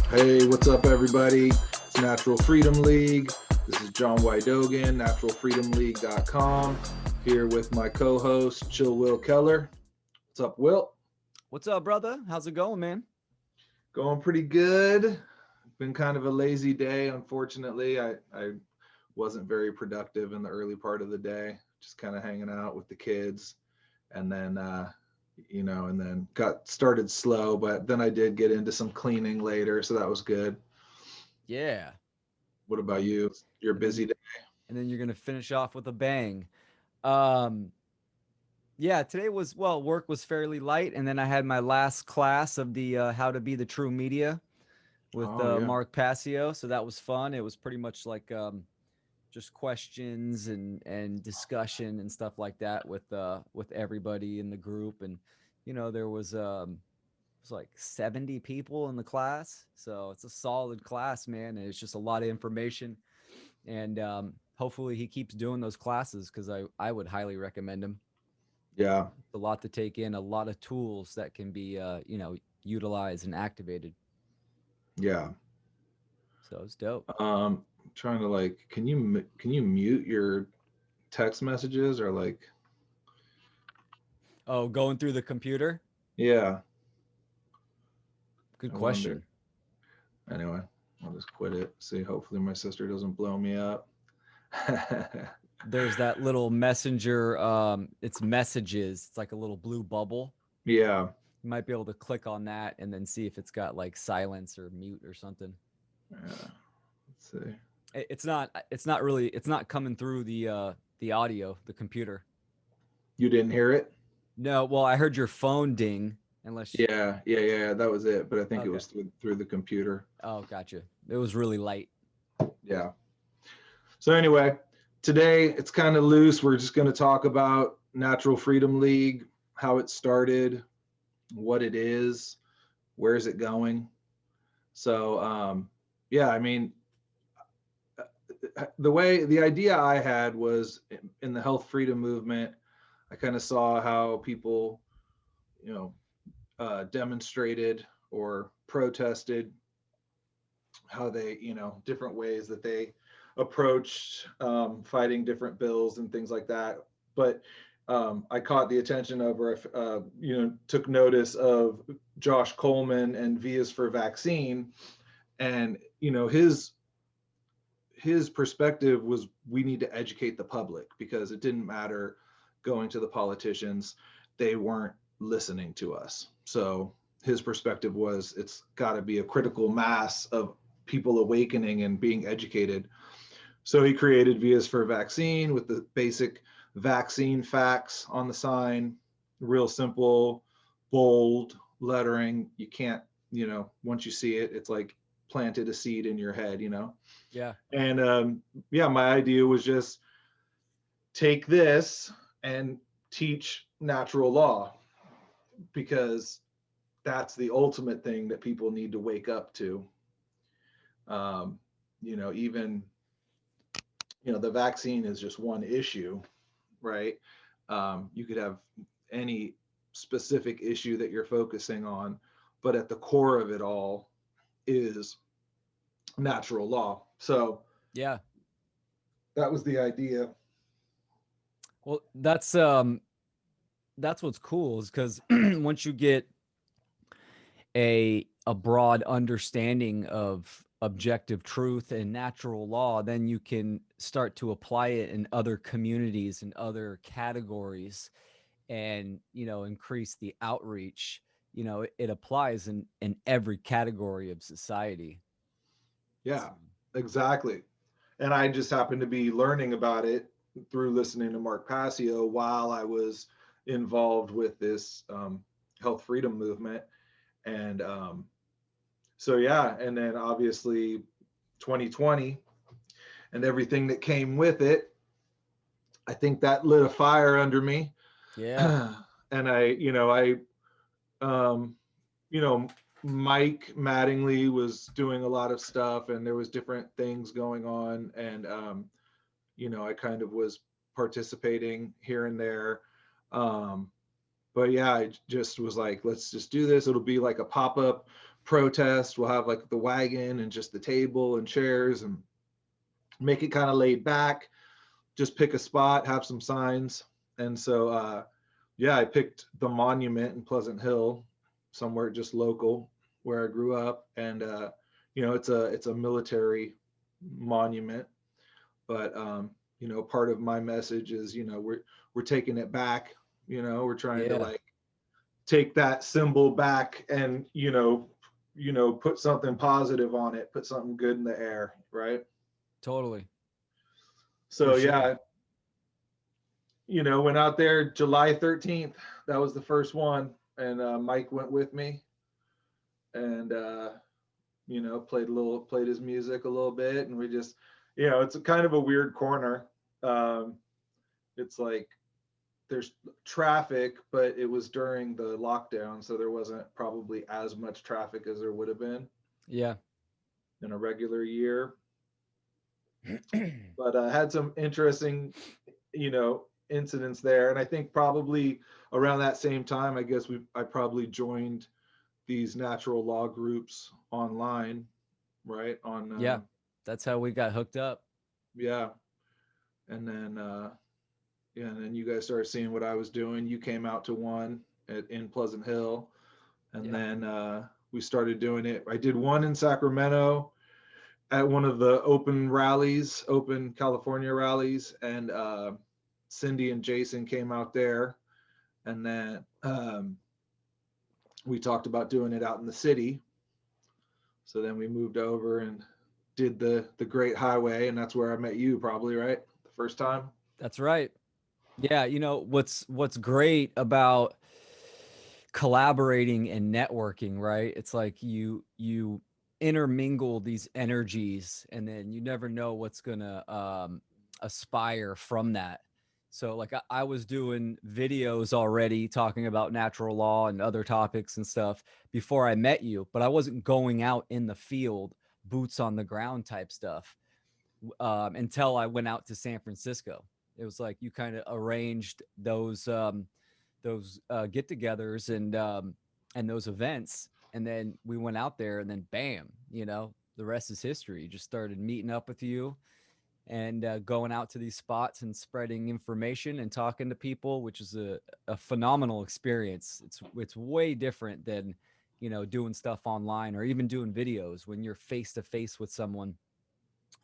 Hey, what's up, everybody? It's Natural Freedom League. This is John Wydogen, naturalfreedomleague.com, here with my co-host, Chill Will Keller. What's up, Will? What's up, brother? How's it going, man? Going pretty good. Been kind of a lazy day, unfortunately. I wasn't very productive in the early part of the day, just kind of hanging out with the kids. And then, and then got started slow, but then I did get into some cleaning later, so that was good. Yeah. What about you? You're And then busy you day? and then you're gonna finish off with a bang. Um, yeah, today was work was fairly light, and then I had my last class of the How to Be the True Media with Oh yeah. Mark Passio. So that was fun. It was pretty much like just questions and discussion and stuff like that with everybody in the group. And there was like 70 people in the class, so it's a solid class, man, and it's just a lot of information. And hopefully he keeps doing those classes because I would highly recommend him. Yeah. It's a lot to take in, a lot of tools that can be utilized and activated. Yeah. So it's dope. Trying to like, can you mute your text messages or like, Oh, going through the computer. yeah, Good I wonder. question. Anyway, I'll just quit it. See, hopefully my sister doesn't blow me up. There's that little messenger. It's messages. It's like a little blue bubble. Yeah. You might be able to click on that and then see if it's got like silence or mute or something. Yeah. Let's see. It's not coming through the audio, the computer. You didn't hear it? No, well, I heard your phone ding. Unless Yeah. That was it. But I think it okay. was through the computer. Oh, gotcha. It was really light. Yeah. So anyway, today it's kind of loose. We're just going to talk about Natural Freedom League, how it started, what it is, where's it going. So yeah, I mean, the idea I had was in the health freedom movement. I kind of saw how people, you know, demonstrated or protested, how they, different ways that they approached fighting different bills and things like that. But I caught the attention of, or took notice of Josh Coleman and Vias for Vaccine, and his perspective was we need to educate the public because it didn't matter going to the politicians, they weren't listening to us. So his perspective was it's got to be a critical mass of people awakening and being educated. So he created Vias for Vaccine with the basic vaccine facts on the sign, real simple, bold lettering. You can't, once you see it, it's like planted a seed in your head. Yeah. And yeah, my idea was just take this and teach natural law because that's the ultimate thing that people need to wake up to. Even, the vaccine is just one issue, right? You could have any specific issue that you're focusing on, but at the core of it all is natural law. So Yeah. that was the idea. Well, that's what's cool is because once you get a broad understanding of objective truth and natural law, then you can start to apply it in other communities and other categories, and increase the outreach. It applies in every category of society. Yeah, So, exactly. And I just happened to be learning about it through listening to Mark Passio while I was involved with this health freedom movement. And so, yeah, and then obviously 2020 and everything that came with it, I think that lit a fire under me. yeah. And um, you know, Mike Mattingly was doing a lot of stuff and there was different things going on. And I kind of was participating here and there. Um, but yeah, I just was like, let's just do this. It'll be like a pop-up protest. We'll have like the wagon and just the table and chairs, and make it kind of laid back. Just pick a spot, have some signs. And so, yeah, I picked the monument in Pleasant Hill, somewhere just local where I grew up. And, it's a military monument, but, part of my message is, we're taking it back, we're trying to Yeah, like take that symbol back and, put something positive on it, put something good in the air. Right. totally. For So sure. yeah, went out there July 13th. That was the first one. And Mike went with me, and, played his music a little bit. And we just, it's a kind of a weird corner. Um, it's like there's traffic, but it was during the lockdown. So there wasn't probably as much traffic as there would have been Yeah. in a regular year. But had some interesting, incidents there. And I think probably around that same time, I guess I probably joined these natural law groups online, right? Yeah. That's how we got hooked up. Yeah. And then, yeah, and then you guys started seeing what I was doing. You came out to one in Pleasant Hill, and Yeah. then we started doing it. I did one in Sacramento at one of the open California rallies, and Cindy and Jason came out there, and then we talked about doing it out in the city. So then we moved over and did the Great Highway, and that's where I met you, probably, right? The first time. That's right. Yeah, what's great about collaborating and networking, right? It's like you intermingle these energies, and then you never know what's gonna aspire from that. So like I was doing videos already talking about natural law and other topics and stuff before I met you, but I wasn't going out in the field, boots on the ground type stuff, until I went out to San Francisco. It was like you kind of arranged those get-togethers and those events, and then we went out there, and then bam, the rest is history. Just started meeting up with you and going out to these spots and spreading information and talking to people, which is a phenomenal experience. It's way different than doing stuff online or even doing videos when you're face to face with someone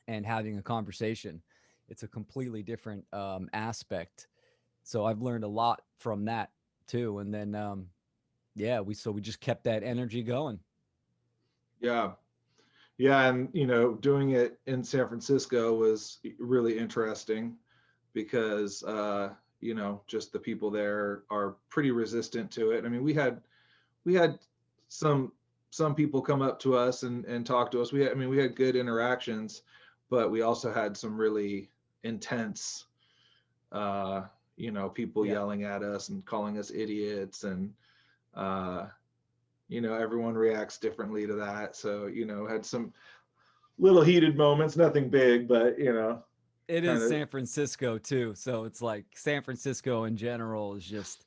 and having a conversation. It's a completely different aspect. So I've learned a lot from that too. And then, yeah, we just kept that energy going. Yeah. Yeah, and doing it in San Francisco was really interesting because just the people there are pretty resistant to it. I mean, we had some people come up to us and talk to us. We had good interactions, but we also had some really intense, people Yeah. yelling at us and calling us idiots, and everyone reacts differently to that. So had some little heated moments, nothing big, but It kind is of. San Francisco too. So it's like San Francisco in general is just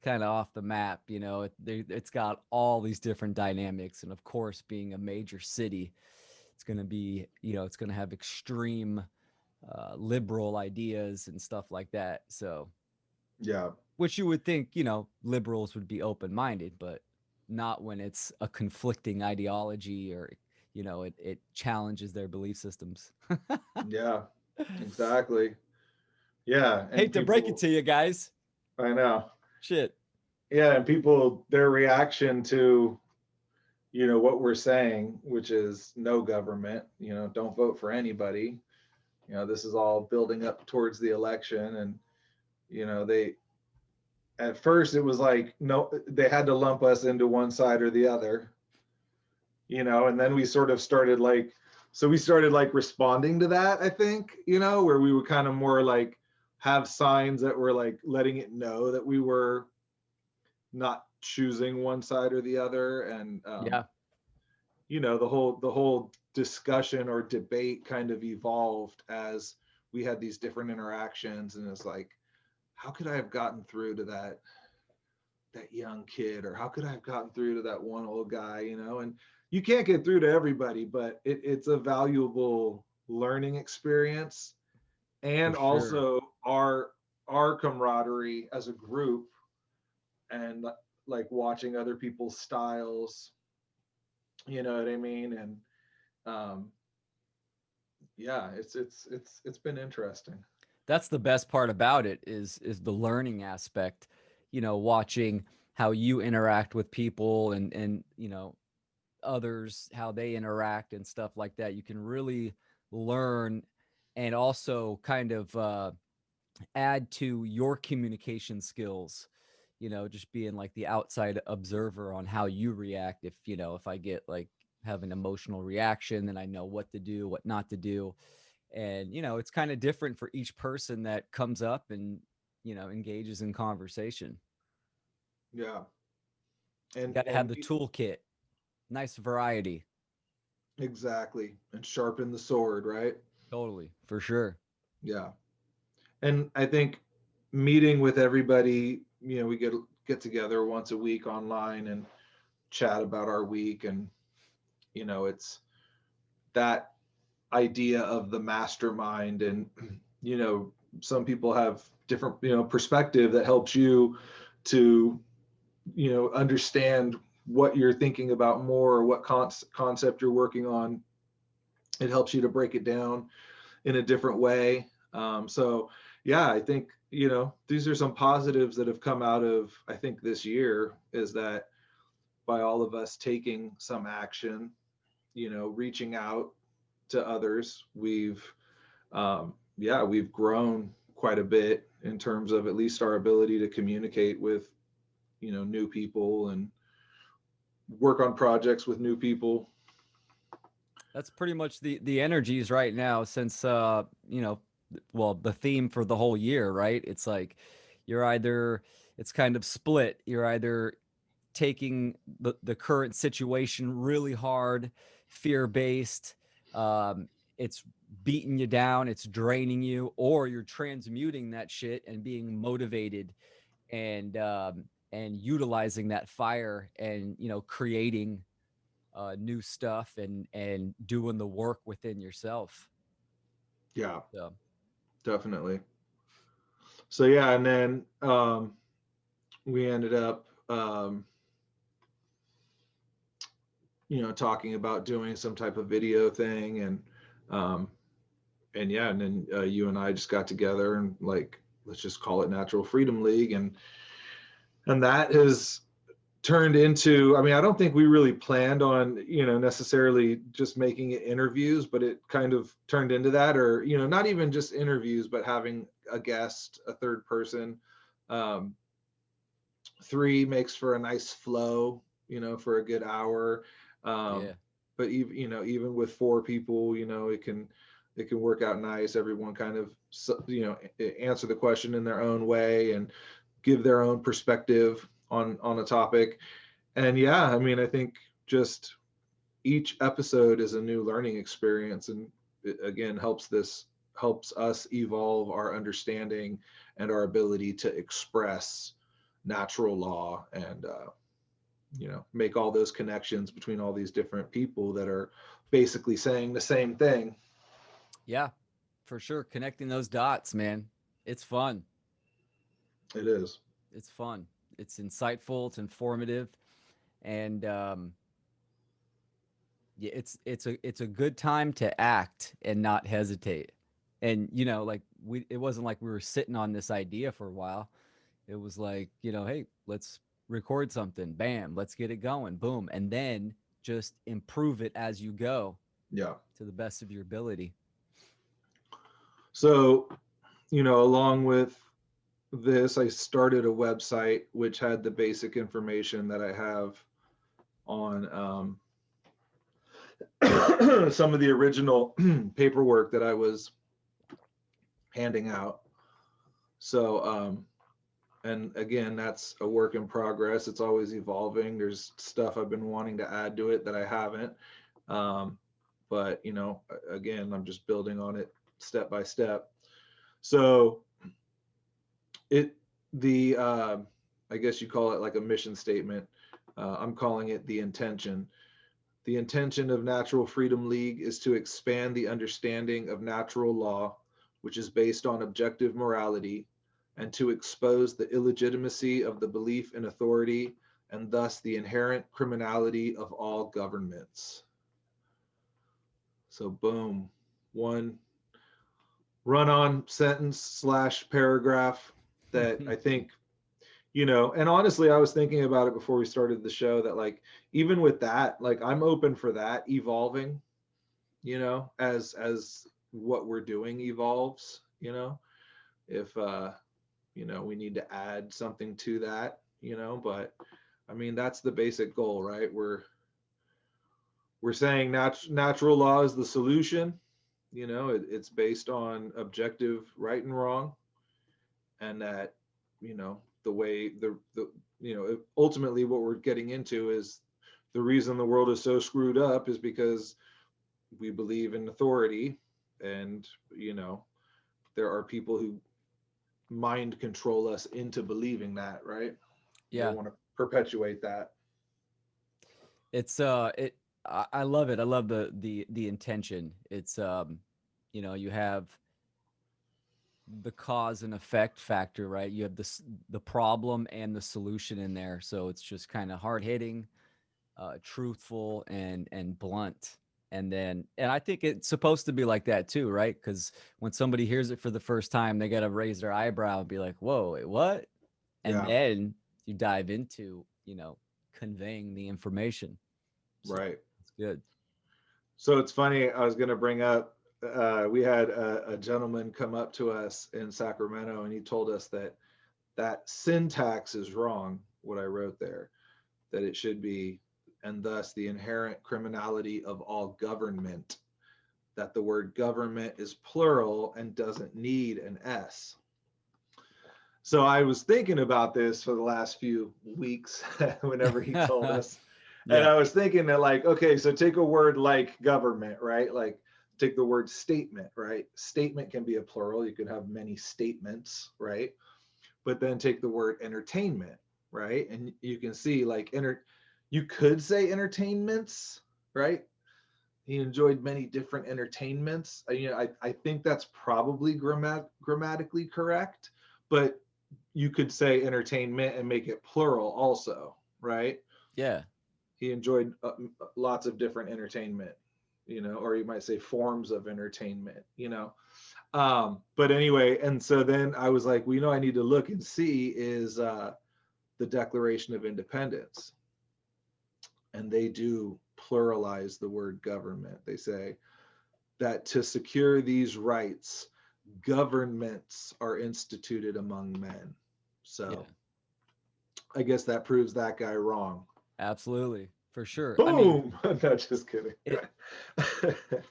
kind of off the map. It's got all these different dynamics. And of course, being a major city, it's going to be, it's going to have extreme liberal ideas and stuff like that. So, Yeah. which you would think, liberals would be open minded, but not when it's a conflicting ideology or, it challenges their belief systems. Yeah, exactly. Yeah, and Hate to break it people, to you guys. I know. Shit. Yeah, and people, their reaction to what we're saying, which is no government, don't vote for anybody. This is all building up towards the election. And they, at first it was like, no, they had to lump us into one side or the other. And then we sort of started like, so we started like responding to that, I think, where we would kind of more like have signs that were like letting it know that we were not choosing one side or the other. And Yeah. the whole discussion or debate kind of evolved as we had these different interactions. And it's like, how could I have gotten through to that young kid, or how could I have gotten through to that one old guy, and you can't get through to everybody, but it's a valuable learning experience. For And sure. also our camaraderie as a group, and like watching other people's styles, you know what I mean? And um yeah, it's been interesting. That's the best part about it is the learning aspect, watching how you interact with people and others, how they interact and stuff like that. You can really learn and also kind of add to your communication skills, just being like the outside observer on how you react. If I get like have an emotional reaction, then I know what to do, what not to do. And it's kind of different for each person that comes up and engages in conversation. Yeah. You and got to have and the toolkit, nice variety. exactly, and sharpen the sword, right? Totally, for sure. Yeah. And I think meeting with everybody, we get together once a week online and chat about our week. And it's that idea of the mastermind. And you know some people have different perspective that helps you to understand what you're thinking about more, or what concept you're working on. It helps you to break it down in a different way. So yeah, I think these are some positives that have come out of, I think, this year, is that by all of us taking some action, reaching out to others, we've grown quite a bit in terms of at least our ability to communicate with new people and work on projects with new people. That's pretty much the energies right now since well, the theme for the whole year, right? It's like you're either it's kind of split. You're either taking the current situation really hard, fear based. It's beating you down, it's draining you, or you're transmuting that shit and being motivated and utilizing that fire and creating new stuff and doing the work within yourself. Yeah, So definitely. So yeah, and then we ended up talking about doing some type of video thing. Um, and yeah, and then you and I just got together and, like, let's just call it Natural Freedom League. And that has turned into, I mean, I don't think we really planned on necessarily just making it interviews, but it kind of turned into that. Or not even just interviews, but having a guest, a third person. um, Three makes for a nice flow, for a good hour. yeah, But even even with four people, it can work out nice. Everyone kind of answer the question in their own way and give their own perspective on a topic. And yeah, I mean, I think just each episode is a new learning experience, and it again helps us evolve our understanding and our ability to express natural law, and make all those connections between all these different people that are basically saying the same thing. yeah, for sure. Connecting those dots, man. It's fun. It is. It's fun. It's insightful. It's informative, and yeah, it's a good time to act and not hesitate. And like it wasn't like we were sitting on this idea for a while. It was like, hey, let's record something. Bam, let's get it going. Boom, and then just improve it as you go Yeah. to the best of your ability. So along with this, I started a website which had the basic information that I have on some of the original paperwork that I was handing out. So, and again, that's a work in progress. It's always evolving. There's stuff I've been wanting to add to it that I haven't. Um, but, again, I'm just building on it step by step. So it, the I guess you call it like a mission statement. I'm calling it the intention. The intention of Natural Freedom League is to expand the understanding of natural law, which is based on objective morality, and to expose the illegitimacy of the belief in authority and thus the inherent criminality of all governments. So boom, one run-on sentence slash paragraph that I think, you know, and honestly, I was thinking about it before we started the show that like, even with that, like I'm open for that evolving, you know, as what we're doing evolves, you know, if, you know, we need to add something to that, you know, but I mean, that's the basic goal, right? We're saying natural law is the solution. You know, it's based on objective right and wrong, and that, you know, the way the you know, ultimately what we're getting into is the reason the world is so screwed up is because we believe in authority, and you know, there are people who mind control us into believing that, right? They Yeah. want to perpetuate that. It's I love it. I love the intention. It's you know, you have the cause and effect factor, right? You have the problem and the solution in there. So it's just kind of hard hitting, truthful and blunt. And I think it's supposed to be like that too, right? Because when somebody hears it for the first time, they got to raise their eyebrow and be like, "Whoa, wait, what?" And Yeah, then you dive into, you know, conveying the information. So right. it's good. So it's funny, I was going to bring up, we had a gentleman come up to us in Sacramento, and he told us that that syntax is wrong, what I wrote there, that it should be, and thus the inherent criminality of all government, that the word government is plural and doesn't need an S. So I was thinking about this for the last few weeks whenever he told us. And Yeah. I was thinking that, like, okay, so take a word like government, right? Like, take the word statement, right? Statement can be a plural. You could have many statements, right? But then take the word entertainment, right? And you can see, like, you could say entertainments, right? He enjoyed many different entertainments. You know, I think that's probably grammatically correct, but you could say entertainment and make it plural also, right? Yeah. He enjoyed lots of different entertainment, you know, or you might say forms of entertainment, you know. But anyway, and so then I was like, well, you know, I need to look and see is the Declaration of Independence. And they do pluralize the word government. They say that to secure these rights, governments are instituted among men. Yeah. So I guess that proves that guy wrong. Absolutely. For sure. I mean, Boom. I'm not just kidding. it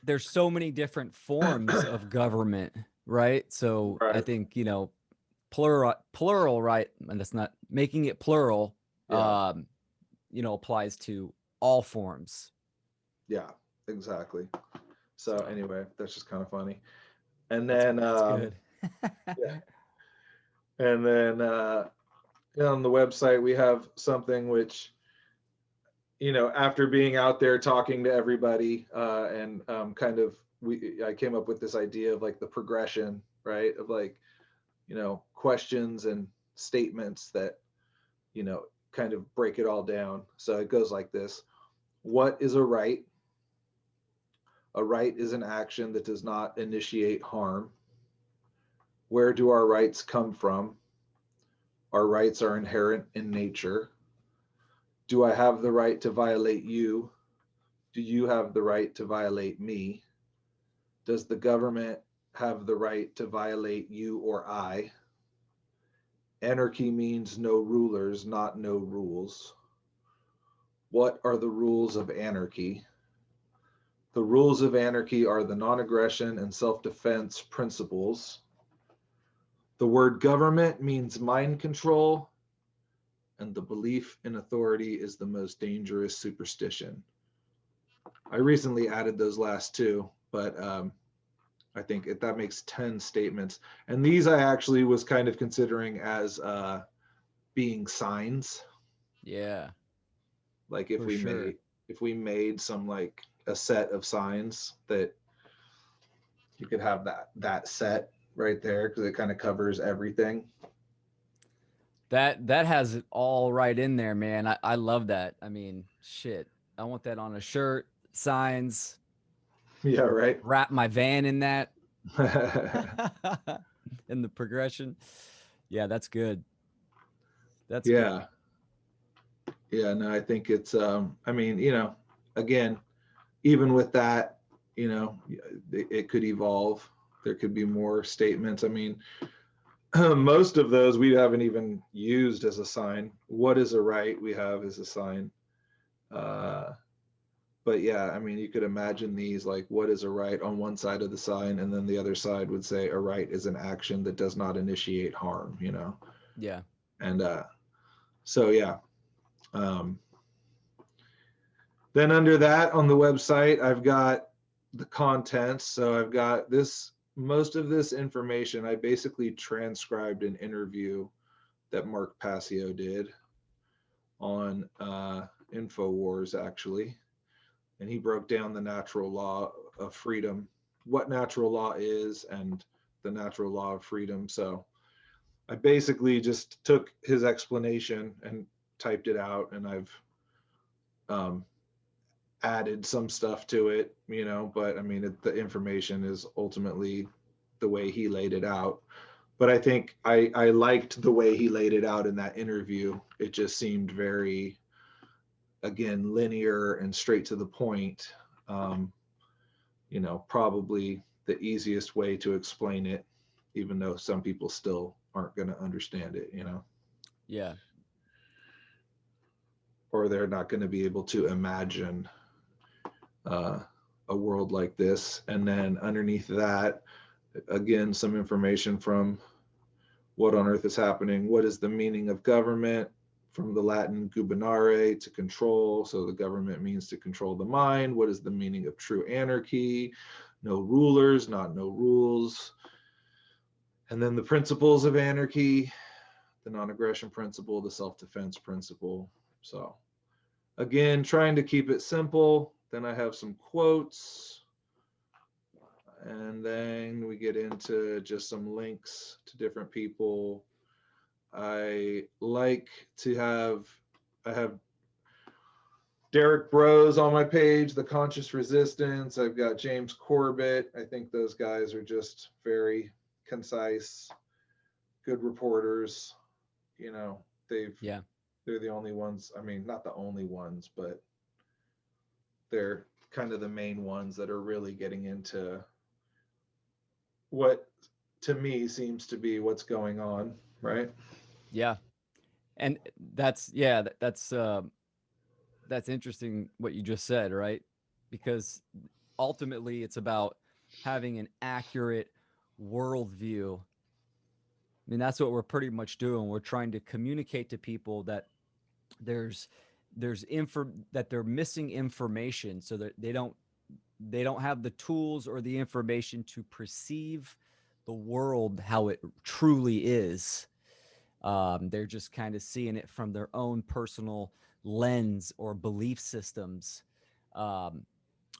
there's so many different forms of government, right? So I Right. think, you know, plural, right? And that's not making it plural, Yeah. you know, applies to all forms. Yeah. Exactly. So So anyway, that's just kind of funny. And that's then that's good. yeah. And then on the website we have something which, you know, after being out there talking to everybody, and kind of I came up with this idea of like the progression, right? Of like, you know, questions and statements that, you know, kind of break it all down. So it goes like this. What is a right? A right is an action that does not initiate harm. Where do our rights come from? Our rights are inherent in nature. Do I have the right to violate you? Do you have the right to violate me? Does the government have the right to violate you or I? Anarchy means no rulers, not no rules. What are the rules of anarchy? The rules of anarchy are the non-aggression and self-defense principles. The word government means mind control, and the belief in authority is the most dangerous superstition. I recently added those last two, but I think that makes 10 statements. And these I actually was kind of considering as being signs. Yeah, Like for sure. if we made some like a set of signs that you could have that set right there because it kind of covers everything. That has it all right in there, man. I love that. I mean, shit. I want that on a shirt, signs, Yeah, right. wrap my van in that. In the progression. Yeah, that's good. That's good. Yeah. Yeah, no, I think it's I mean, again, even with that, it could evolve. There could be more statements. I mean, most of those we haven't even used as a sign. What is a right we have as a sign. Uh but yeah, I mean, you could imagine these like what is a right on one side of the sign, and then the other side would say a right is an action that does not initiate harm. Yeah. And so yeah. Um Then under that on the website, I've got the contents. So I've got this, most of this information, I basically transcribed an interview that Mark Passio did on InfoWars, actually. And he broke down the natural law of freedom, what natural law is, and the natural law of freedom. So I basically just took his explanation and typed it out, and I've um, added some stuff to it, but I mean, the information is ultimately the way he laid it out. But I think I liked the way he laid it out in that interview. It just seemed very, again, linear and straight to the point. Um, Probably the easiest way to explain it, even though some people still aren't going to understand it, Yeah. or they're not going to be able to imagine uh, a world like this. And then underneath that, again, some information from what on earth is happening. What is the meaning of government? From the Latin gubernare, to control. So the government means to control the mind. What is the meaning of true anarchy? No rulers, not no rules. And then the principles of anarchy, the non-aggression principle, the self-defense principle. So again, trying to keep it simple. Then I have some quotes, and then we get into just some links to different people. I like to I have Derek Bros on my page, The Conscious Resistance. I've got James Corbett. I think those guys are just very concise, good reporters. You know, Yeah. they're the only ones. I mean, not the only ones, but they're kind of the main ones that are really getting into what to me seems to be what's going on, right? Yeah. And that's interesting what you just said, right? Because ultimately it's about having an accurate worldview. I mean, that's what we're pretty much doing. We're trying to communicate to people that there's that they're missing information, so that they don't have the tools or the information to perceive the world how it truly is. They're just kind of seeing it from their own personal lens or belief systems, um,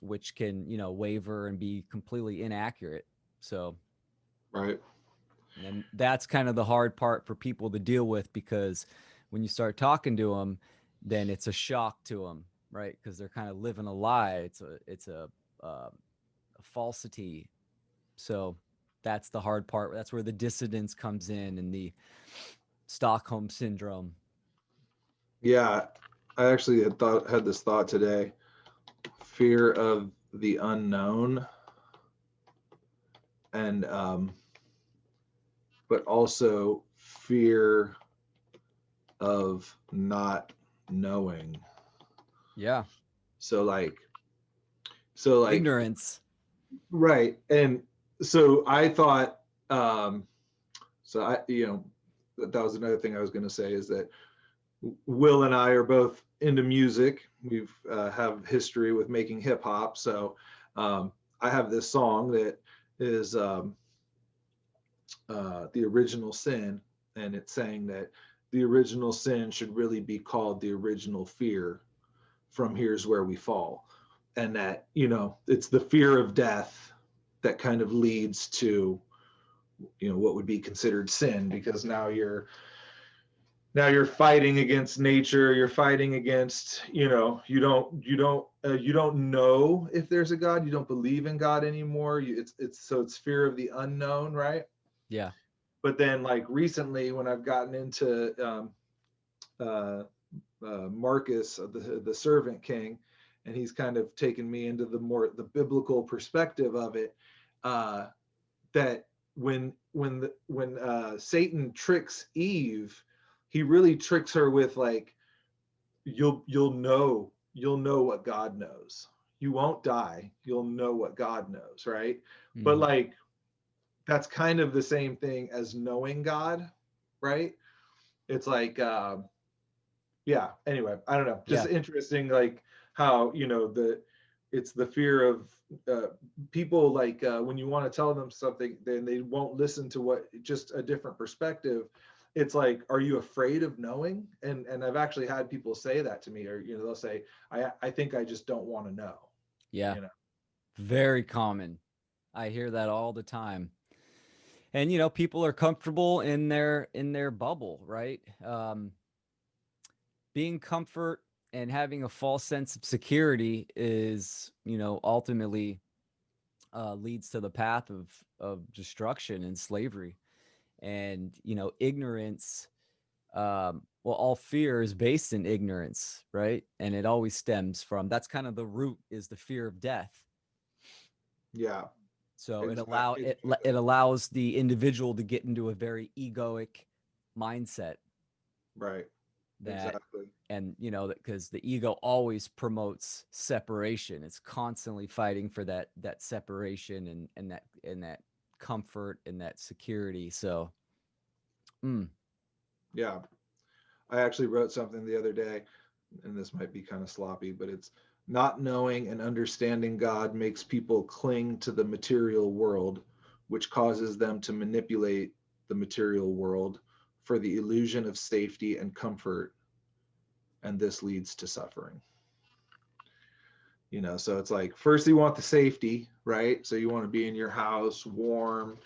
which can waver and be completely inaccurate. So, Right. and that's kind of the hard part for people to deal with, because when you start talking to them, then it's a shock to them, right? Because they're kind of living a lie. It's a falsity. So that's the hard part. That's where the dissonance comes in, and the Stockholm syndrome. Yeah, I actually had this thought today. Fear of the unknown, and but also fear of not knowing. Yeah. So like so like Ignorance. right. And so I thought so I that was another thing I was going to say, is that Will and I are both into music. We've have history with making hip hop. So I have this song that is the original sin, and it's saying that the original sin should really be called the original fear from Here's Where We Fall. And that, it's the fear of death that kind of leads to, what would be considered sin, because now you're fighting against nature, you're fighting against, you don't know if there's a God, you don't believe in God anymore. It's fear of the unknown, right? Yeah. But then, like, recently when I've gotten into uh, Marcus, the Servant King, and he's kind of taken me into the biblical perspective of it. That when Satan tricks Eve, he really tricks her with, like, you'll know what God knows. You won't die. You'll know what God knows, right? But, Mhm. like, that's kind of the same thing as knowing God, right? It's like, yeah. Anyway, I don't know. Just Yeah. interesting, like how it's the fear of people, like when you want to tell them something, then they won't listen to what just a different perspective. It's like, are you afraid of knowing? And I've actually had people say that to me, or they'll say, I think I just don't want to know. Yeah. You know. Very common. I hear that all the time. And people are comfortable in their bubble, right? Being comfort and having a false sense of security is, ultimately leads to the path of destruction and slavery. And ignorance, well, all fear is based in ignorance, right? And it always stems from, that's kind of the root, is the fear of death. Yeah. So it Exactly. allows the individual to get into a very egoic mindset, Right. that, Exactly. and because the ego always promotes separation. It's constantly fighting for that separation, and that comfort and that security. So Yeah. I actually wrote something the other day, and this might be kind of sloppy, but it's not knowing and understanding God makes people cling to the material world, which causes them to manipulate the material world for the illusion of safety and comfort, and this leads to suffering. So it's like, first you want the safety, right? So you want to be in your house, warm,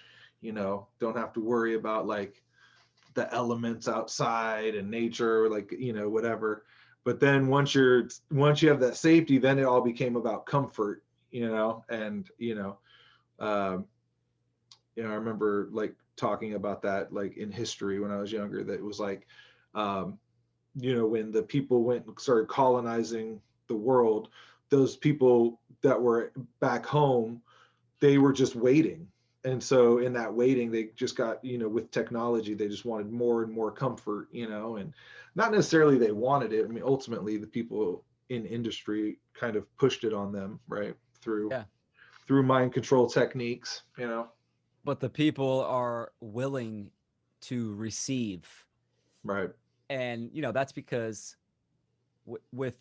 don't have to worry about, like, the elements outside and nature, like, whatever. But then once you have that safety, then it all became about comfort, and um, I remember, like, talking about that, like, in history when I was younger, that it was like, um, when the people went and started colonizing the world, those people that were back home, they were just waiting. And so in that waiting, they just got, with technology, they just wanted more and more comfort, and not necessarily they wanted it. I mean, ultimately the people in industry kind of pushed it on them, right? through yeah, through mind control techniques, but the people are willing to receive. right. And that's because with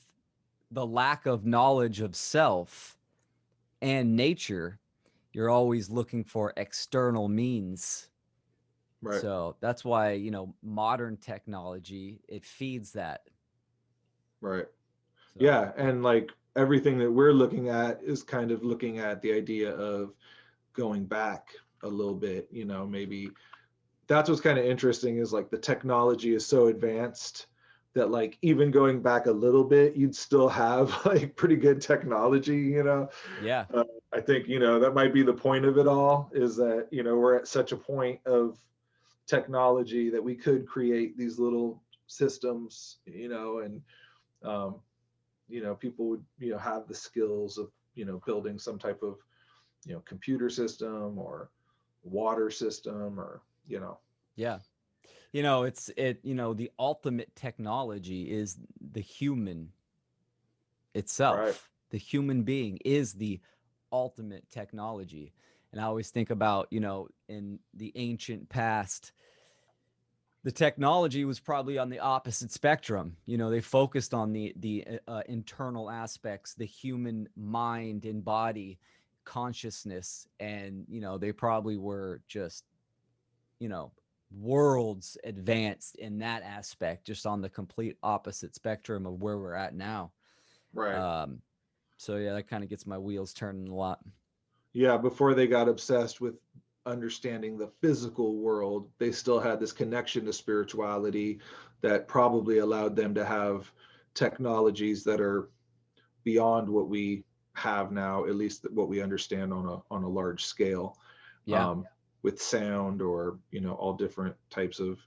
the lack of knowledge of self and nature, you're always looking for external means. Right. So that's why, modern technology, it feeds that. Right. So Yeah. And, like, everything that we're looking at is kind of looking at the idea of going back a little bit, maybe that's what's kind of interesting, is, like, the technology is so advanced that, like, even going back a little bit, you'd still have like pretty good technology, yeah, uh, I think, that might be the point of it all, is that, we're at such a point of technology that we could create these little systems, and um, people would, have the skills of, building some type of, computer system or water system, or, yeah. The ultimate technology is the human right. itself. The human being is the ultimate technology. And I always think about, in the ancient past, the technology was probably on the opposite spectrum. They focused on the internal aspects, the human mind and body, consciousness, and they probably were just, you know worlds advanced in that aspect, just on the complete opposite spectrum of where we're at now. Right. So yeah, that kind of gets my wheels turning a lot. Yeah, before they got obsessed with understanding the physical world, they still had this connection to spirituality that probably allowed them to have technologies that are beyond what we have now, at least what we understand on a large scale, Yeah. um, with sound, or all different types of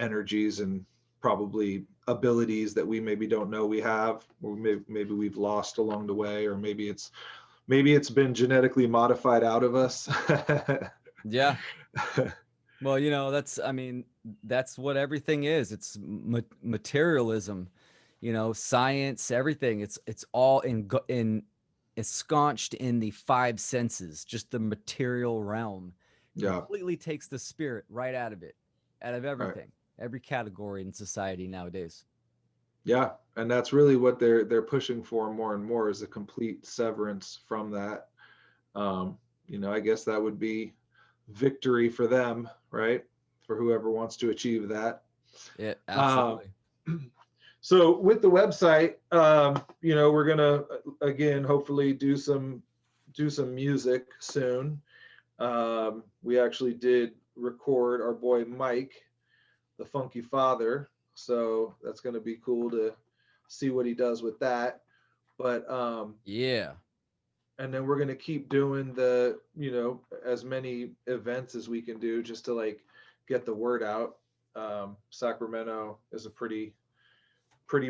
energies, and probably abilities that we maybe don't know we have, or maybe we've lost along the way, or maybe it's been genetically modified out of us. Yeah. Well, that's what everything is. It's materialism, science, everything. It's all in ensconced in the five senses, just the material realm. Yeah, Completely takes the spirit right out of right. everything, every category in society nowadays. Yeah, and that's really what they're pushing for more and more, is a complete severance from that. I guess that would be victory for them, right? For whoever wants to achieve that. Yeah, Um, absolutely. so with the website, we're gonna again hopefully do some music soon. We actually did record our boy Mike, the Funky Father, so that's gonna be cool to see what he does with that. But Yeah, and then we're going to keep doing the as many events as we can do, just to like get the word out. Sacramento is a pretty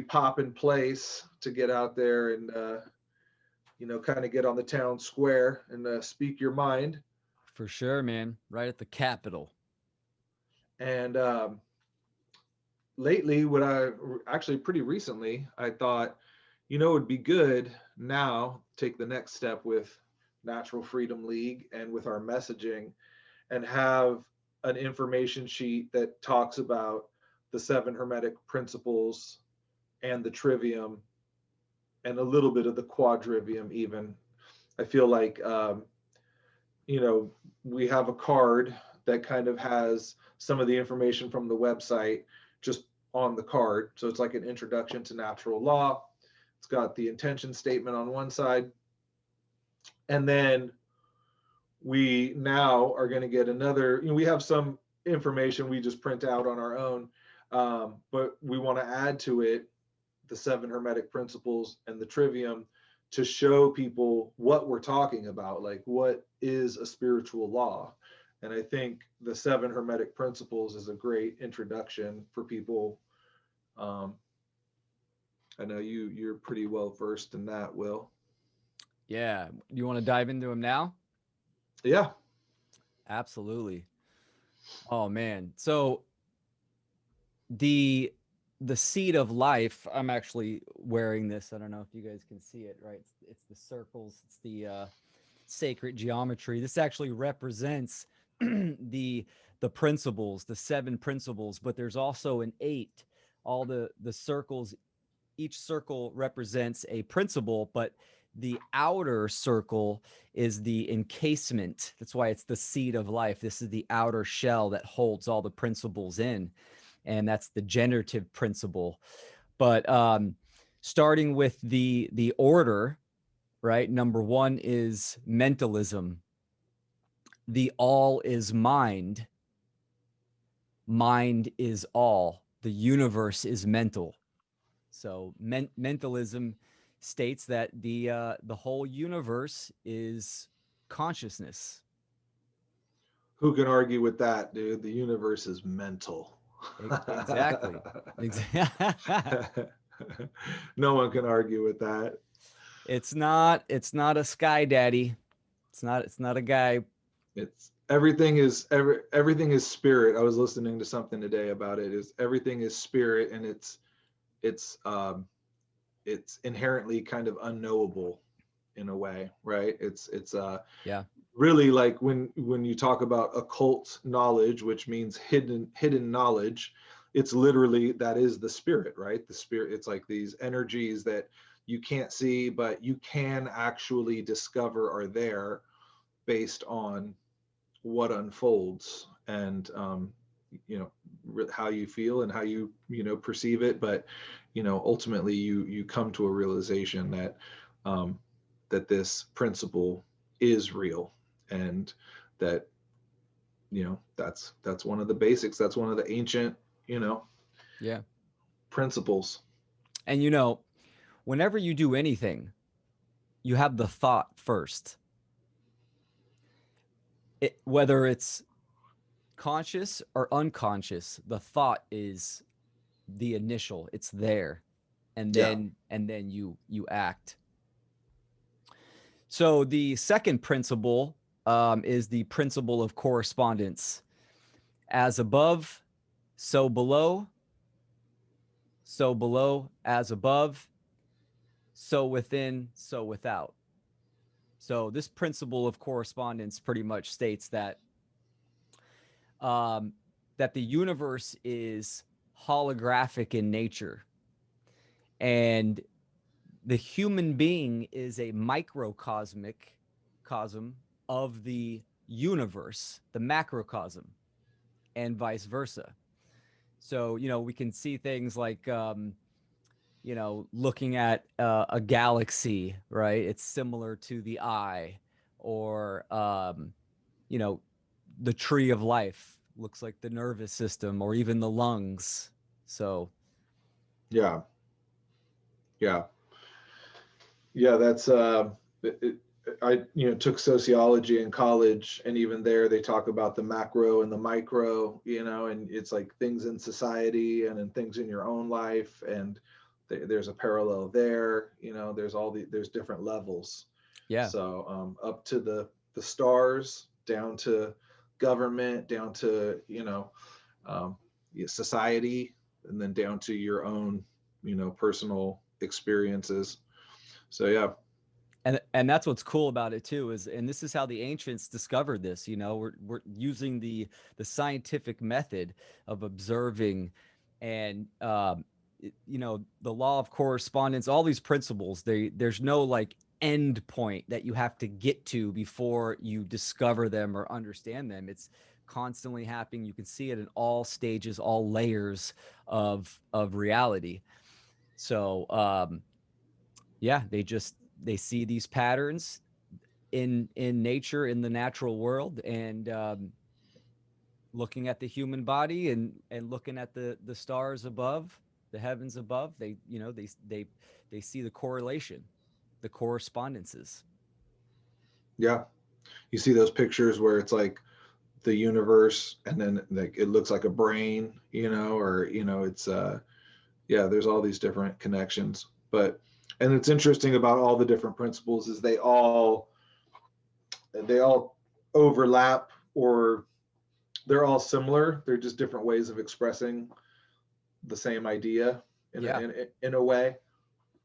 poppin' place to get out there and kind of get on the town square and speak your mind. for sure, man. Right at the Capitol. And lately, what I actually pretty recently, I thought, it would be good now take the next step with Natural Freedom League and with our messaging, and have an information sheet that talks about the seven Hermetic Principles and the Trivium, and a little bit of the Quadrivium even. I feel like, we have a card that kind of has some of the information from the website just on the card. So it's like an introduction to natural law. It's got the intention statement on one side. And then we now are going to get another, we have some information we just print out on our own, but we want to add to it the seven Hermetic Principles and the Trivium, to show people what we're talking about, like what is a spiritual law. And I think the seven Hermetic Principles is a great introduction for people. I know you're pretty well versed in that, Will. Yeah. You want to dive into them now? Yeah. Absolutely. Oh man. So the the seed of life, I'm actually wearing this. I don't know if you guys can see it, right? It's the circles, it's the sacred geometry. This actually represents the principles, the seven principles, but there's also an eight. All the circles, each circle represents a principle, but the outer circle is the encasement. That's why it's the seed of life. This is the outer shell that holds all the principles in, and that's the generative principle. But starting with the order, right? Number one is mentalism. The all is mind. Mind is all. The universe is mental. So mentalism states that the whole universe is consciousness. Who can argue with that, dude? The universe is mental. Exactly. No one can argue with that. It's not a sky daddy. It's not a guy. It's everything is spirit. I was listening to something today about it. Is everything is spirit, and it's inherently kind of unknowable in a way, right? It's Yeah. really like when you talk about occult knowledge, which means hidden knowledge. It's literally, that is the spirit, right? The spirit, it's like these energies that you can't see, but you can actually discover are there based on what unfolds. And how you feel and how you perceive it, but ultimately you come to a realization that that this principle is real, and that that's one of the basics, that's one of the ancient Yeah. principles. And whenever you do anything, you have the thought first. Whether it's conscious or unconscious, the thought is the initial. It's there, and Yeah. then you act. So the second principle is the principle of correspondence. As above, so below. So below, as above. So within, so without. So this principle of correspondence pretty much states that that the universe is holographic in nature, and the human being is a microcosmic cosm of the universe, the macrocosm, and vice versa. So we can see things like looking at a galaxy, right? It's similar to the eye, or the tree of life looks like the nervous system, or even the lungs. So Yeah. Yeah. Yeah, that's I took sociology in college, and even there they talk about the macro and the micro, and it's like things in society and in things in your own life, and there's a parallel there. There's different levels. yeah. So up to the stars, down to government, down to um, society, and then down to your own personal experiences. So yeah. And that's what's cool about it too, and this is how the ancients discovered this. We're using the scientific method of observing, and the law of correspondence, all these principles. There's no like end point that you have to get to before you discover them or understand them. It's constantly happening. You can see it in all stages, all layers of reality. So yeah, they see these patterns in nature, in the natural world, and looking at the human body, and looking at the stars above, the heavens above. They see the correlation, the correspondences. Yeah. You see those pictures where it's like the universe, and then like it looks like a brain, or it's yeah, there's all these different connections. But and it's interesting about all the different principles is they all overlap, or they're all similar. They're just different ways of expressing the same idea in Yeah. in a way.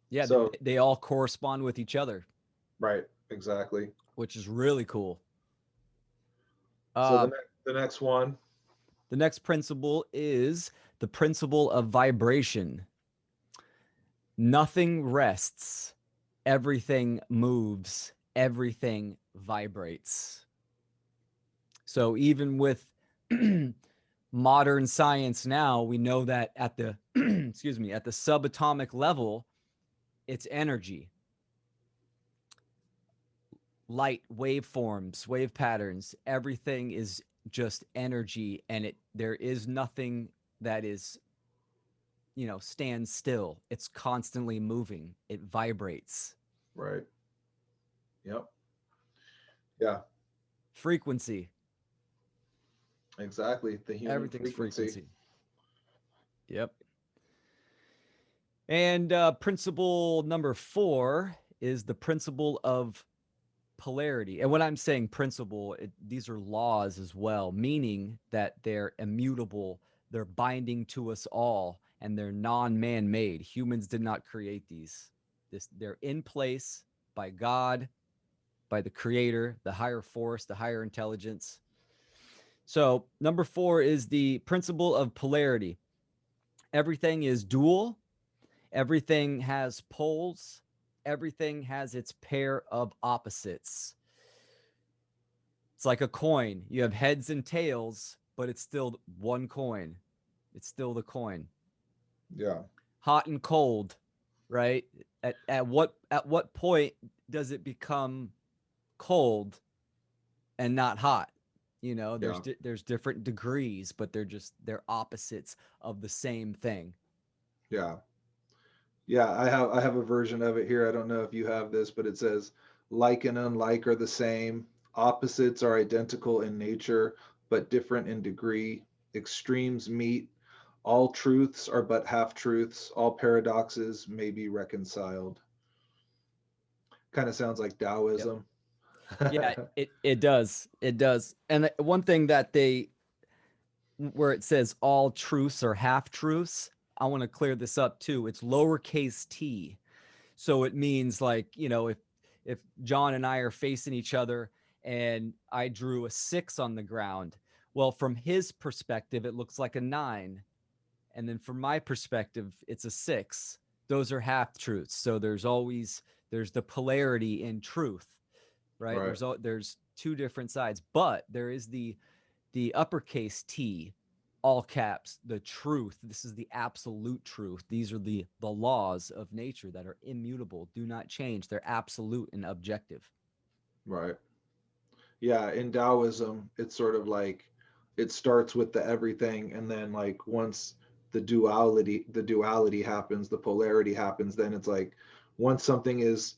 Yeah, So they all correspond with each other, right, exactly. which is really cool. So uh, the next one. the next principle is the principle of vibration. Nothing rests, everything moves, everything vibrates. So even with modern science now, we know that at the excuse me, at the subatomic level, it's energy, light, waveforms, wave patterns. Everything is just energy, and there is nothing that is stands still. It's constantly moving. It vibrates. Right. Yep. Yeah. Frequency. Exactly. The human Everything's frequency. frequency. Yep. And principle number 4 is the principle of polarity. And when I'm saying principle, these are laws as well, meaning that they're immutable, they're binding to us all, and they're non-man-made. Humans did not create these. They're in place by God, by the creator, the higher force, the higher intelligence. So number 4 is the principle of polarity. Everything is dual. Everything has poles. Everything has its pair of opposites. It's like a coin. You have heads and tails, but it's still one coin. It's still the coin. Yeah. Hot and cold, right? At what point does it become cold and not hot? You know, Yeah. there's different degrees, but they're opposites of the same thing. Yeah. Yeah, I have a version of it here. I don't know if you have this, but it says like and unlike are the same. Opposites are identical in nature, but different in degree. Extremes meet. All truths are but half truths. All paradoxes may be reconciled. Kind of sounds like Yep. Taoism. Yeah, it does. It does. And one thing that they where it says all truths are half truths, I want to clear this up too. It's lowercase t. So it means like, if John and I are facing each other and I drew a 6 on the ground, well, from his perspective it looks like a 9, and then from my perspective it's a 6. Those are half truths. So there's the polarity in truth, right? Right. There's two different sides, but there is the uppercase T, all caps, the truth. This is the absolute truth. These are the laws of nature that are immutable, do not change. They're absolute and objective. Right. Yeah, in Taoism, it's sort of like it starts with the everything, and then like once the duality happens, the polarity happens, then it's like once something is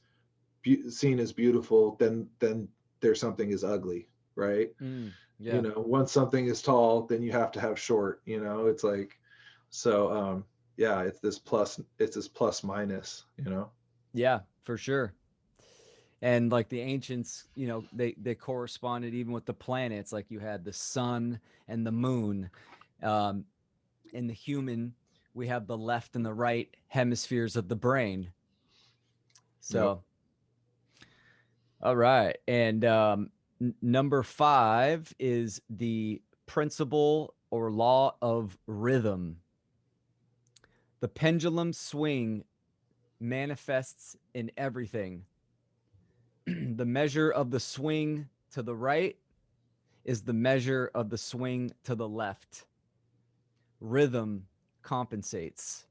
seen as beautiful, then there's something is ugly, right? Yeah. Once something is tall, then you have to have short, it's like so yeah, it's this plus minus, Yeah, for sure. And like the ancients, they corresponded even with the planets. Like you had the sun and the moon. Um, in the human, we have the left and the right hemispheres of the brain. Yep. So, all right. And number 5 is the principle or law of rhythm. The pendulum swing manifests in everything. The measure of the swing to the right is the measure of the swing to the left. Rhythm compensates.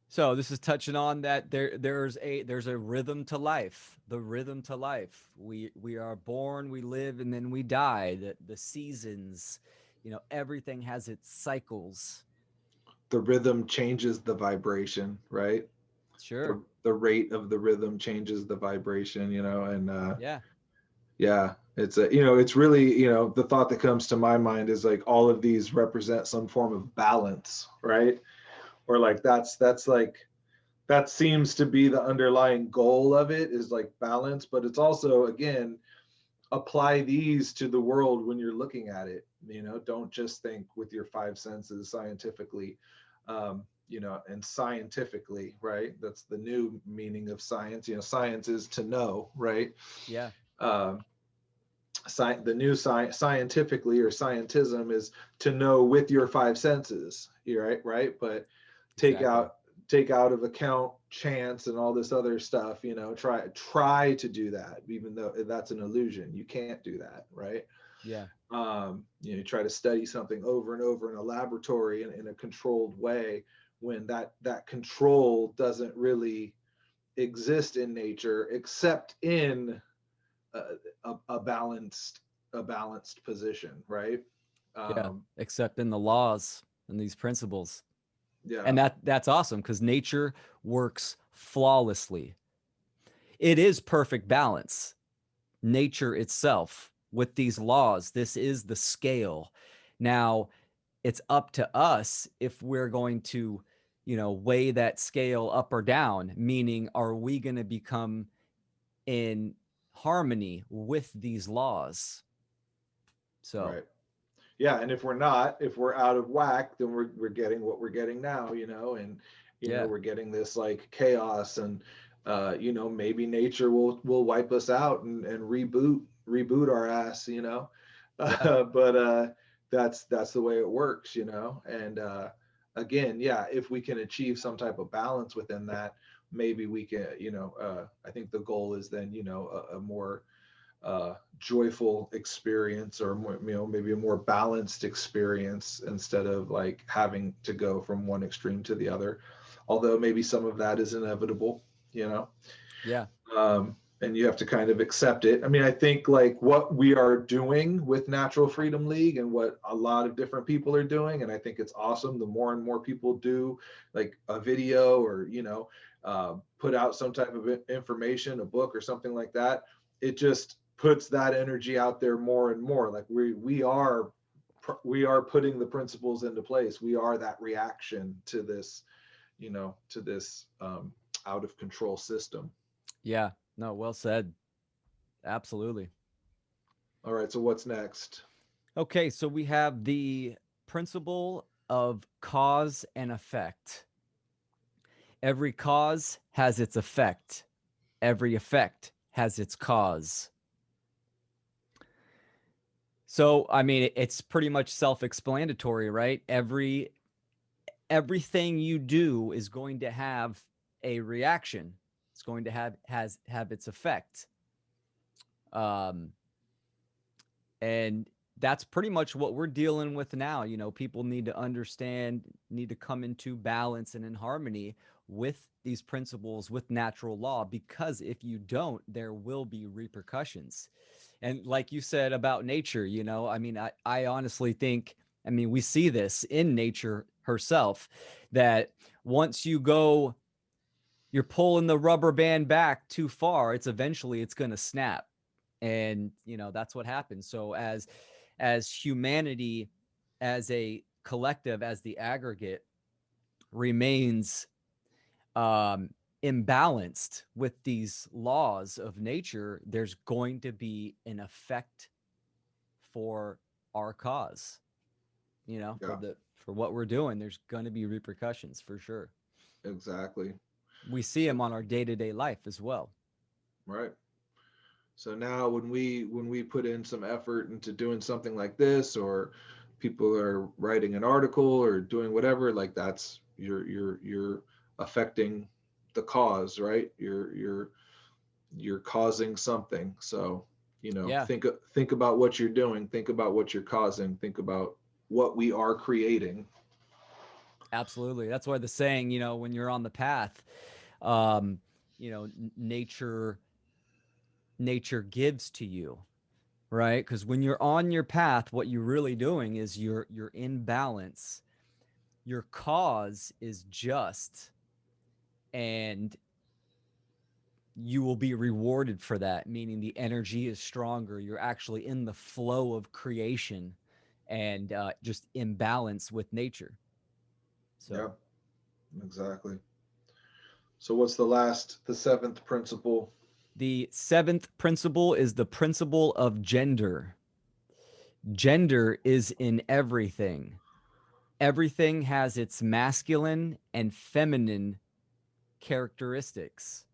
So this is touching on that there's a rhythm to life. The rhythm to life. We are born, we live, and then we die. The seasons, everything has its cycles. The rhythm changes the vibration, right? Sure. The rate of the rhythm changes the vibration, and Yeah. yeah, it's really, the thought that comes to my mind is like all of these represent some form of balance, right? Or like that's like that seems to be the underlying goal of it, is like balance, but it's also, again, apply these to the world when you're looking at it. Don't just think with your five senses scientifically, and scientifically, right? That's the new meaning of science. Science is to know, right? Yeah. um, the new scientifically, or scientism, is to know with your five senses, right? But take Exactly. out take out of account chance and all this other stuff. Try to do that, even though that's an illusion. You can't do that, right? Yeah. You try to study something over and over in a laboratory in a controlled way, when that control doesn't really exist in nature, except in a, a balanced position, right? Yeah. um Except in the laws and these principles. yeah. And that's awesome because nature works flawlessly. It is perfect balance. Nature itself with these laws, this is the scale. Now, it's up to us if we're going to, weigh that scale up or down, meaning, are we going to become in harmony with these laws? So, Right. Yeah, and if we're out of whack, then we're getting what we're getting now, and yeah. we're getting this like chaos, and maybe nature will wipe us out and reboot our ass, Yeah. but that's the way it works, and again, yeah, if we can achieve some type of balance within that, maybe we can, I think the goal is then, a more joyful experience, or more, maybe a more balanced experience, instead of like having to go from one extreme to the other, although maybe some of that is inevitable, you know. Yeah. And you have to kind of accept it. I mean, I think like what we are doing with Natural Freedom League and what a lot of different people are doing, and I think it's awesome. The more and more people do like a video, or put out some type of information, a book or something like that, it just puts that energy out there more and more. Like we are putting the principles into place. We are that reaction to this, out of control system. Yeah. No, well said. Absolutely. All right, so what's next? Okay, so we have the principle of cause and effect. Every cause has its effect. Every effect has its cause. So, I mean, it's pretty much self-explanatory, right? Everything you do is going to have a reaction. It's going to have its effect. And that's pretty much what we're dealing with now. People need to understand, need to come into balance and in harmony with these principles, with natural law, because if you don't, there will be repercussions. And like you said about nature, I mean, I honestly think, I mean, we see this in nature herself, that once you're pulling the rubber band back too far, it's going to snap. And that's what happens. So as humanity, as a collective, as the aggregate remains imbalanced with these laws of nature, there's going to be an effect for our cause, Yeah, for what we're doing. There's going to be repercussions for sure. exactly. We see So them on our day-to-day life as well. right. So now when we put in some effort into doing something like this, or people are writing an article or doing whatever, like that's you're affecting the cause, right? You're causing something. So, Yeah. think about what you're doing, think about what you're causing, think about what we are creating. Absolutely. That's why the saying, when you're on the path, um, nature gives to you, right? Because when you're on your path, what you're really doing is you're in balance. Your cause is just, and you will be rewarded for that, meaning the energy is stronger. You're actually in the flow of creation and just in balance with nature. Yeah, So exactly. So what's the seventh principle? the seventh principle is the principle of gender. Gender is in everything. Everything has its masculine and feminine characteristics.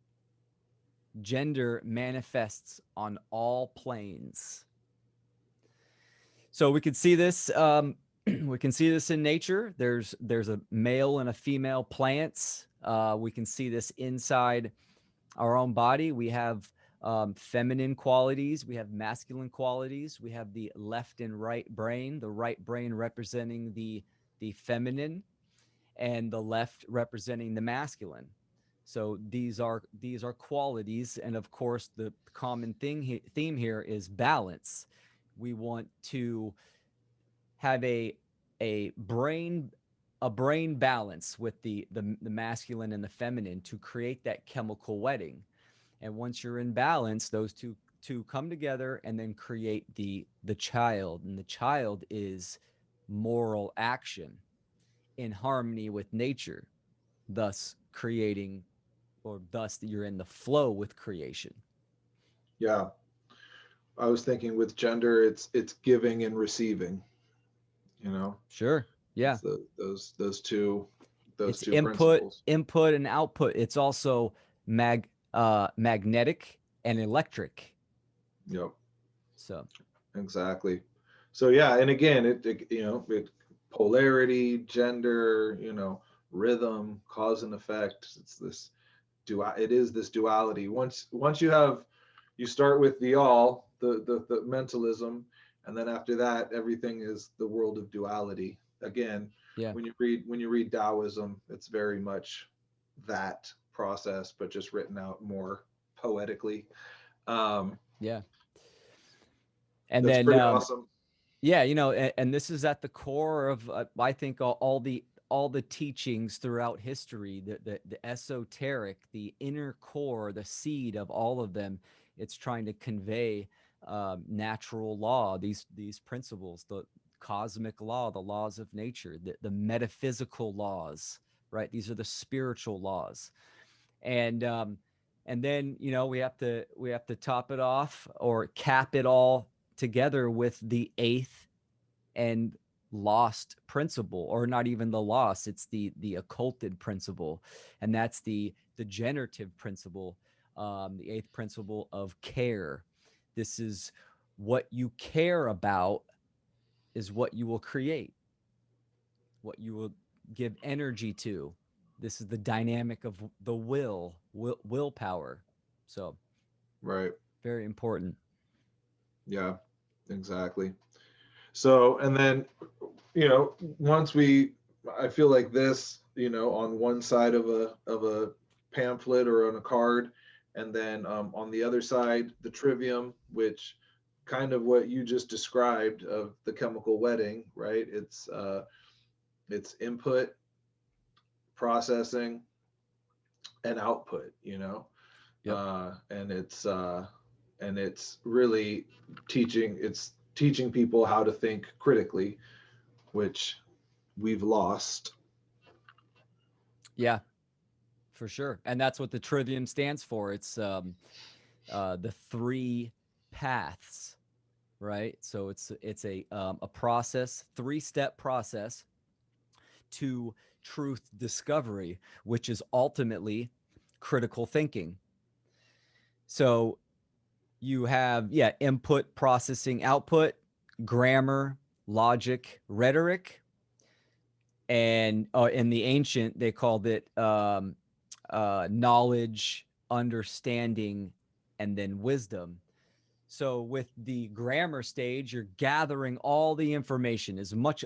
Gender manifests on all planes. So we can see this. We can see this in nature. There's a male and a female plants. We can see this inside our own body. We have feminine qualities. We have masculine qualities. We have the left and right brain. The right brain representing the feminine, and the left representing the masculine. So these are qualities, and of course the common theme here is balance. We want to have a brain a brain balance with the masculine and the feminine to create that chemical wedding. And once you're in balance, those two come together and then create the child, and the child is moral action in harmony with nature, thus creating, or thus you're in the flow with creation. Yeah, I was thinking with gender, it's giving and receiving. You know, Sure. Yeah. it's those It's two input, principles. input and output. It's also magnetic and electric. Yep, So exactly. So yeah, and again, it polarity, gender, rhythm, cause and effect. It is this duality. Once you have you start with the all, the mentalism, and then after that, everything is the world of duality. Again, Yeah. when you read Taoism, it's very much that process, but just written out more poetically. Um, Yeah. And that's then pretty awesome. yeah, you know, and this is at the core of I think all the teachings throughout history, the esoteric, the inner core, the seed of all of them. It's trying to convey natural law, these principles, the cosmic law, the laws of nature, the metaphysical laws, right? These are the spiritual laws, and then you know we have to top it off or cap it all together with the eighth and lost principle, or not even the lost, it's the occulted principle, and that's the generative principle, the eighth principle of care. This is what you care about is what you will create, what you will give energy to. This is the dynamic of the willpower. So Right. very important. Yeah, exactly. So, and then, once I feel like this, on one side of a pamphlet or on a card, and then on the other side, the trivium, which kind of what you just described of the chemical wedding, right? It's input, processing, and output, Yep. and it's really teaching people how to think critically, which we've lost. Yeah, for sure. And that's what the trivium stands for. It's the three paths, right? So it's a process, 3-step process to truth discovery, which is ultimately critical thinking. So you have, yeah, input, processing, output, grammar, logic, rhetoric, and in the ancient they called it knowledge, understanding, and then wisdom. So with the grammar stage, you're gathering all the information, as much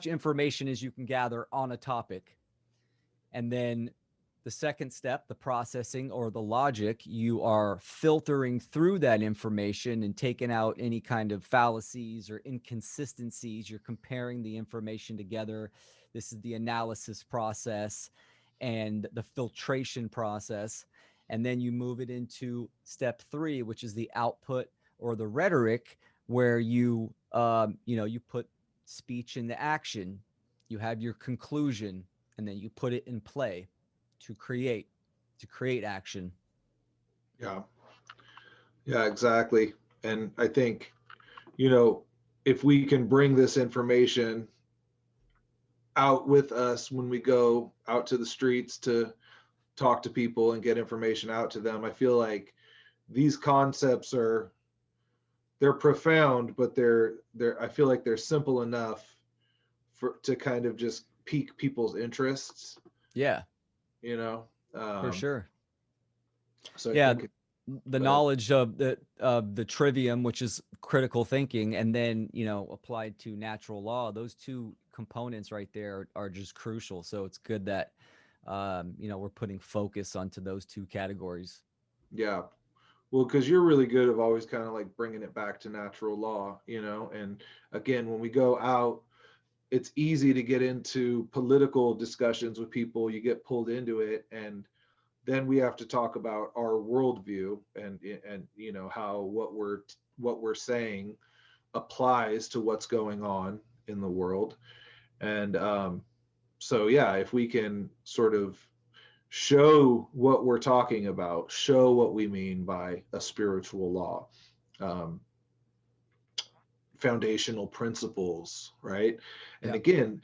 information as you can gather on a topic. And then the second step, the processing or the logic, you are filtering through that information and taking out any kind of fallacies or inconsistencies. You're comparing the information together. This is the analysis process and the filtration process. And then you move it into step 3, which is the output or the rhetoric, where you put speech into action. You have your conclusion, and then you put it in play to create action. Yeah, yeah, exactly. And I think, you know if we can bring this information out with us when we go out to the streets to talk to people and get information out to them, I feel like these concepts they're profound, but I feel like they're simple enough to kind of just pique people's interests, Yeah, you know. for Um, sure. so I Yeah, think, the but knowledge of the trivium, which is critical thinking, and then applied to natural law. Those two components right there are just crucial. So it's good that we're putting focus onto those two categories. yeah, well, because you're really good of always kind of like bringing it back to natural law, and again, when we go out, it's easy to get into political discussions with people. You get pulled into it, and then we have to talk about our worldview, and how what we're saying applies to what's going on in the world. And so yeah, if we can sort of show what we're talking about, show what we mean by a spiritual law, um, foundational principles, right? And Yeah. again,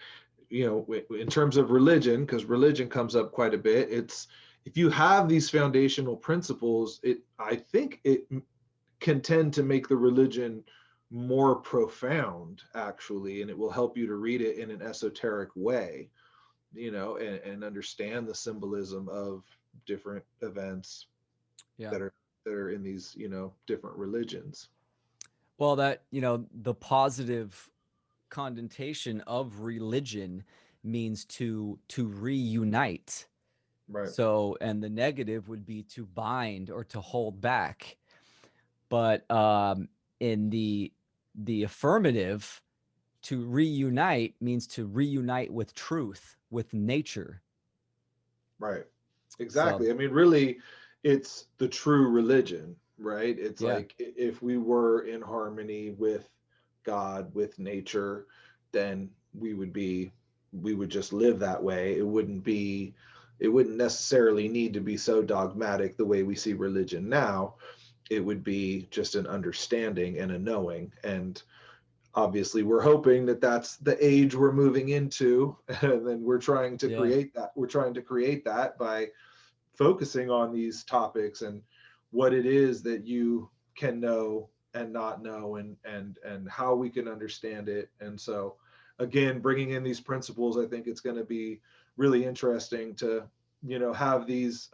in terms of religion, because religion comes up quite a bit, it's if you have these foundational principles, I think it can tend to make the religion more profound, actually, and it will help you to read it in an esoteric way, and understand the symbolism of different events Yeah. that are that are in these, different religions. Well, that, the positive connotation of religion means to reunite. Right. So, and the negative would be to bind or to hold back. But in the affirmative, to reunite means to reunite with truth, with nature. Right. So, Exactly. I mean, really, it's the true religion, right? It's yeah, like if we were in harmony with God, with nature, then we would just live that way. It wouldn't necessarily need to be so dogmatic the way we see religion now. It would be just an understanding and a knowing. And obviously we're hoping that that's the age we're moving into, and then we're trying to yeah, create that. We're trying to create that by focusing on these topics and what it is that you can know and not know, and how we can understand it. And so again, bringing in these principles, I think it's going to be really interesting to have these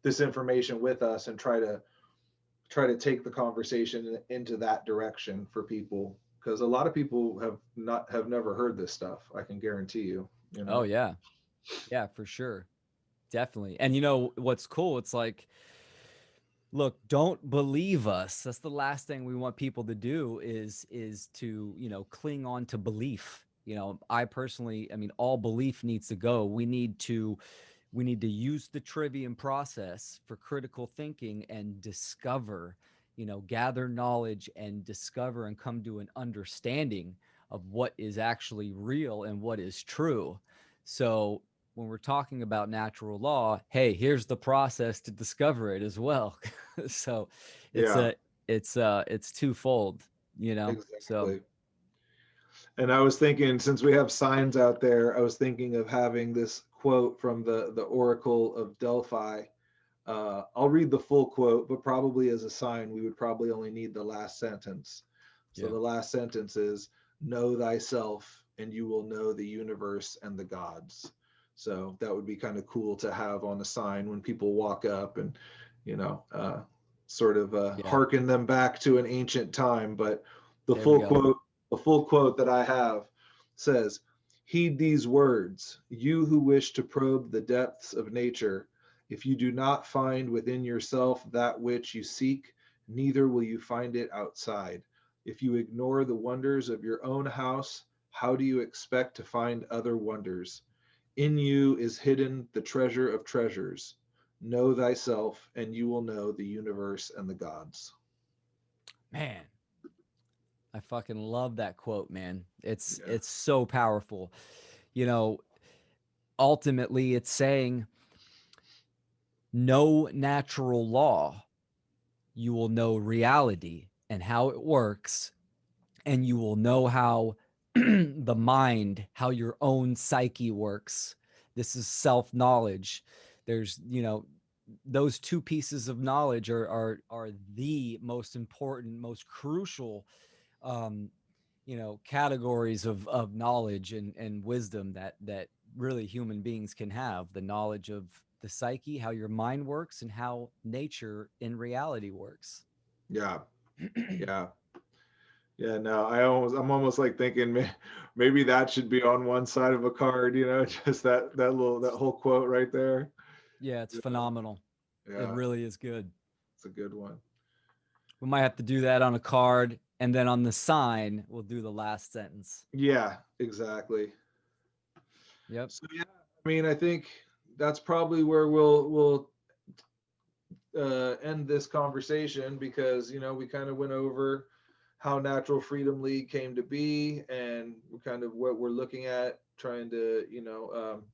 this information with us and try to take the conversation into that direction for people, because a lot of people have never heard this stuff, I can guarantee you, oh yeah, yeah, for sure, definitely. And what's cool? It's like, look, don't believe us. That's the last thing we want people to do is to, cling on to belief. I personally, I mean, all belief needs to go. We need to use the trivium process for critical thinking and discover, gather knowledge and discover and come to an understanding of what is actually real and what is true. So when we're talking about natural law, hey, here's the process to discover it as well. So it's Yeah, a it's twofold, So exactly. And I was thinking, since we have signs out there, I was thinking of having this quote from the Oracle of Delphi. I'll read the full quote, but probably as a sign, we would probably only need the last sentence. So yeah. the last sentence is, "Know thyself, and you will know the universe and the gods." So that would be kind of cool to have on a sign when people walk up, and you know, uh, sort of Yeah. hearken them back to an ancient time. But the There we full go. quote, the full quote that I have says, "Heed these words, you who wish to probe the depths of nature. If you do not find within yourself that which you seek, neither will you find it outside. If you ignore the wonders of your own house, how do you expect to find other wonders? In you is hidden the treasure of treasures. Know thyself, and you will know the universe and the gods." Man, I fucking love that quote, man. It's Yeah. it's so powerful. You know, ultimately it's saying no natural law, you will know reality and how it works, and you will know how the mind, how your own psyche works. This is self-knowledge. There's, those two pieces of knowledge are the most important, most crucial um, categories of knowledge and wisdom that really human beings can have. The knowledge of the psyche, how your mind works, and how nature in reality works. Yeah. Yeah. Yeah, no, I'm almost like thinking, maybe that should be on one side of a card, just that whole quote right there. Yeah, it's You know? phenomenal. It Yeah, really is good. it's a good one. We might have to do that on a card, and then on the sign, we'll do the last sentence. Yeah, exactly. Yep. So yeah, I mean, I think that's probably where we'll end this conversation, because we kind of went over how Natural Freedom League came to be, and kind of what we're looking at, trying to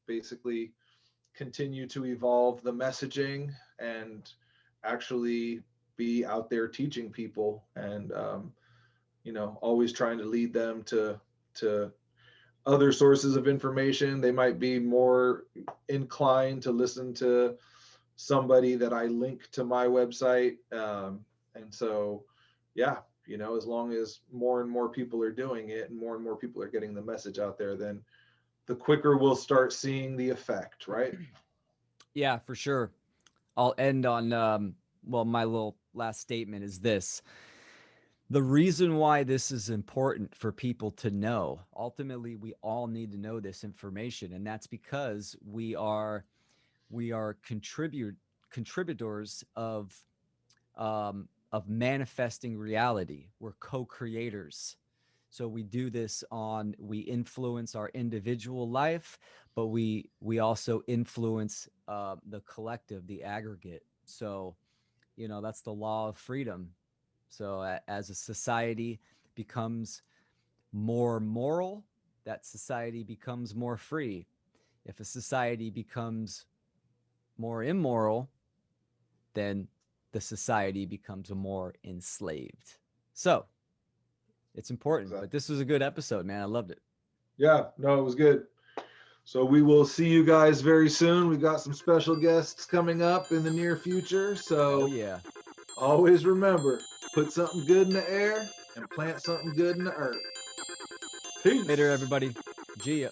basically continue to evolve the messaging and actually be out there teaching people, and always trying to lead them to other sources of information. They might be more inclined to listen to somebody that I link to my website. And so, yeah, as long as more and more people are doing it and more people are getting the message out there, then the quicker we'll start seeing the effect, right? Yeah, for sure. I'll end on well, my little last statement is this. The reason why this is important for people to know, ultimately, we all need to know this information, and that's because we are contributors of manifesting reality. We're co-creators. So we influence our individual life, but we also influence the collective, the aggregate. So, that's the law of freedom. So as a society becomes more moral, that society becomes more free. If a society becomes more immoral, then the society becomes more enslaved. So it's important. Exactly. But this was a good episode, man. I loved it. Yeah, no, it was good. So we will see you guys very soon. We got some special guests coming up in the near future. Oh So yeah. always remember, put something good in the air and plant something good in the earth. Later, Peace. everybody. Gia.